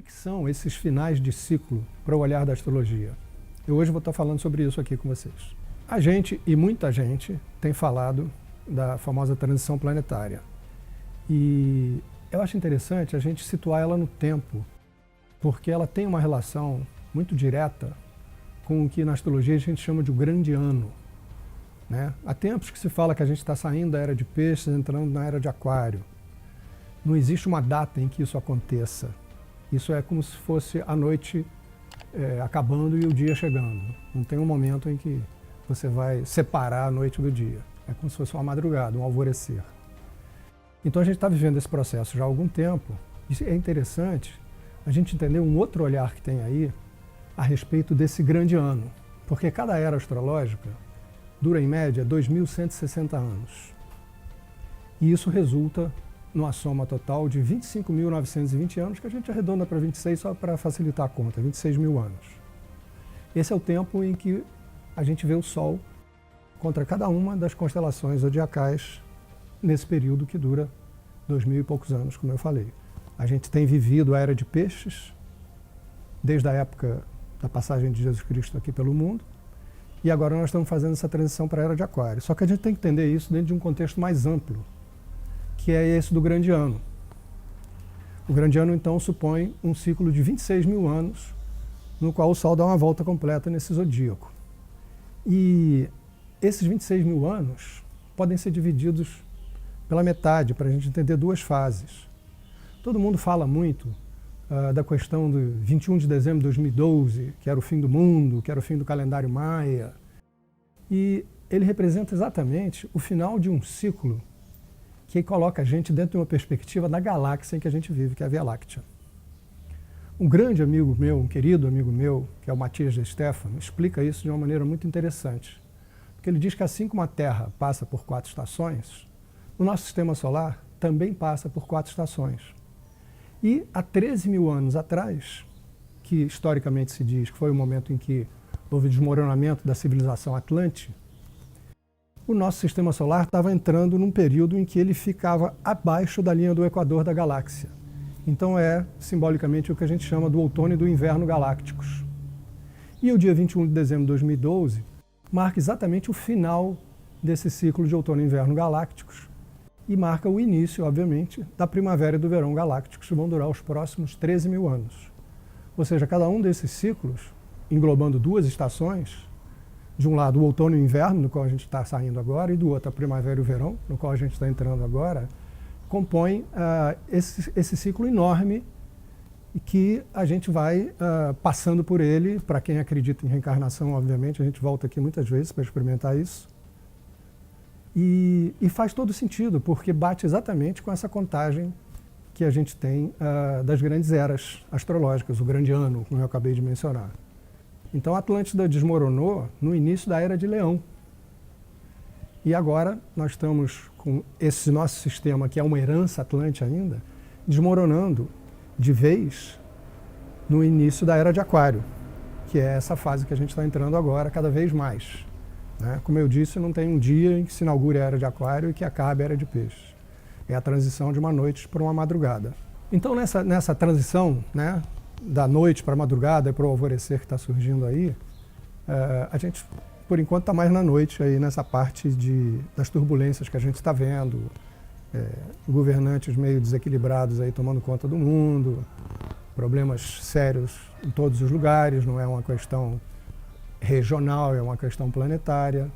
que são esses finais de ciclo para o olhar da astrologia? Eu hoje vou estar falando sobre isso aqui com vocês. A gente, e muita gente, tem falado da famosa transição planetária. E eu acho interessante a gente situar ela no tempo, porque ela tem uma relação muito direta com o que na astrologia a gente chama de o grande ano. Né? Há tempos que se fala que a gente está saindo da era de peixes, entrando na era de aquário. Não existe uma data em que isso aconteça. Isso é como se fosse a noite acabando e o dia chegando. Não tem um momento em que você vai separar a noite do dia. É como se fosse uma madrugada, um alvorecer. Então a gente está vivendo esse processo já há algum tempo. E é interessante a gente entender um outro olhar que tem aí a respeito desse grande ano. Porque cada era astrológica dura em média 2.160 anos. E isso resulta numa soma total de 25.920 anos, que a gente arredonda para 26 só para facilitar a conta, 26 mil anos. Esse é o tempo em que a gente vê o Sol contra cada uma das constelações zodiacais nesse período que dura 2.000 e poucos anos, como eu falei. A gente tem vivido a Era de Peixes, desde a época da passagem de Jesus Cristo aqui pelo mundo, e agora nós estamos fazendo essa transição para a Era de Aquário. Só que a gente tem que entender isso dentro de um contexto mais amplo, que é esse do grande ano. O grande ano, então, supõe um ciclo de 26 mil anos, no qual o Sol dá uma volta completa nesse zodíaco. E esses 26 mil anos podem ser divididos pela metade, para a gente entender duas fases. Todo mundo fala muito da questão do 21 de dezembro de 2012, que era o fim do mundo, que era o fim do calendário maia. E ele representa exatamente o final de um ciclo que coloca a gente dentro de uma perspectiva da galáxia em que a gente vive, que é a Via Láctea. Um grande amigo meu, um querido amigo meu, que é o Matias de Stefano, explica isso de uma maneira muito interessante. Porque ele diz que assim como a Terra passa por 4 estações, o nosso sistema solar também passa por 4 estações. E há 13 mil anos atrás, que historicamente se diz que foi o momento em que houve desmoronamento da civilização Atlante, o nosso sistema solar estava entrando num período em que ele ficava abaixo da linha do equador da galáxia. Então é, simbolicamente, o que a gente chama do outono e do inverno galácticos. E o dia 21 de dezembro de 2012 marca exatamente o final desse ciclo de outono e inverno galácticos e marca o início, obviamente, da primavera e do verão galácticos, que vão durar os próximos 13 mil anos. Ou seja, cada um desses ciclos, englobando 2 estações, de um lado o outono e o inverno, no qual a gente está saindo agora, e do outro a primavera e o verão, no qual a gente está entrando agora, compõem esse ciclo enorme e que a gente vai passando por ele. Para quem acredita em reencarnação, obviamente, a gente volta aqui muitas vezes para experimentar isso. E faz todo sentido, porque bate exatamente com essa contagem que a gente tem das grandes eras astrológicas, o grande ano, como eu acabei de mencionar. Então a Atlântida desmoronou no início da Era de Leão. E agora nós estamos com esse nosso sistema, que é uma herança atlante ainda, desmoronando de vez no início da Era de Aquário, que é essa fase que a gente está entrando agora cada vez mais. Né? Como eu disse, não tem um dia em que se inaugure a Era de Aquário e que acabe a Era de Peixes. É a transição de uma noite para uma madrugada. Então nessa transição, né, da noite para a madrugada e para o alvorecer que está surgindo aí, a gente, por enquanto, está mais na noite, aí, nessa parte das turbulências que a gente está vendo, governantes meio desequilibrados aí tomando conta do mundo, problemas sérios em todos os lugares, não é uma questão regional, é uma questão planetária.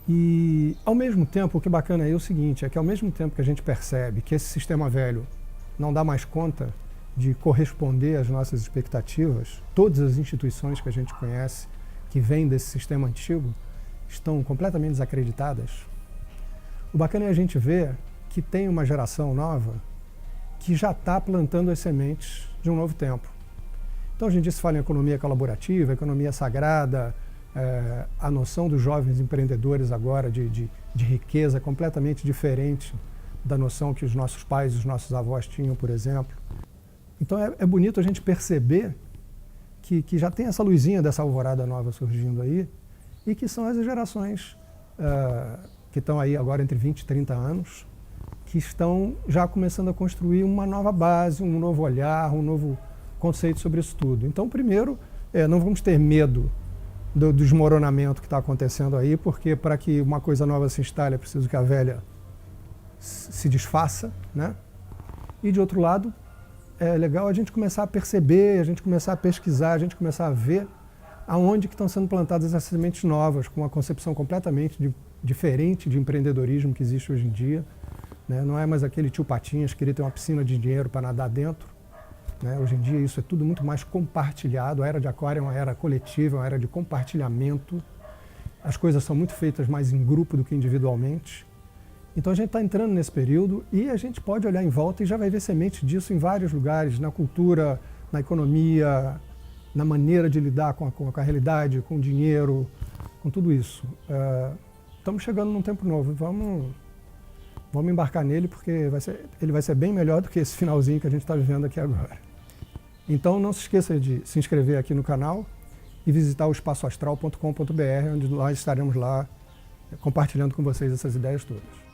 E, ao mesmo tempo, o que é bacana aí é o seguinte, é que ao mesmo tempo que a gente percebe que esse sistema velho não dá mais conta de corresponder às nossas expectativas, todas as instituições que a gente conhece, que vêm desse sistema antigo, estão completamente desacreditadas. O bacana é a gente ver que tem uma geração nova que já está plantando as sementes de um novo tempo. Então, hoje em dia se fala em economia colaborativa, economia sagrada, a noção dos jovens empreendedores agora de riqueza completamente diferente da noção que os nossos pais e os nossos avós tinham, por exemplo. Então é bonito a gente perceber que já tem essa luzinha dessa alvorada nova surgindo aí, e que são as gerações que estão aí agora entre 20 e 30 anos, que estão já começando a construir uma nova base, um novo olhar, um conceitos sobre isso tudo. Então, primeiro, não vamos ter medo do desmoronamento que está acontecendo aí, porque para que uma coisa nova se instale é preciso que a velha se desfaça, né? E de outro lado, é legal a gente começar a perceber, a gente começar a pesquisar, a gente começar a ver aonde que estão sendo plantadas essas sementes novas, com uma concepção completamente diferente de empreendedorismo que existe hoje em dia, né? Não é mais aquele tio Patinhas que queria ter uma piscina de dinheiro para nadar dentro, né? Hoje em dia isso é tudo muito mais compartilhado. A era de aquário é uma era coletiva, é uma era de compartilhamento. As coisas são muito feitas mais em grupo do que individualmente. Então a gente está entrando nesse período e a gente pode olhar em volta e já vai ver semente disso em vários lugares, na cultura, na economia, na maneira de lidar com a realidade, com o dinheiro, com tudo isso. Estamos chegando num tempo novo, vamos embarcar nele porque ele vai ser bem melhor do que esse finalzinho que a gente está vivendo aqui agora. Então não se esqueça de se inscrever aqui no canal e visitar o espaçoastral.com.br, onde nós estaremos lá compartilhando com vocês essas ideias todas.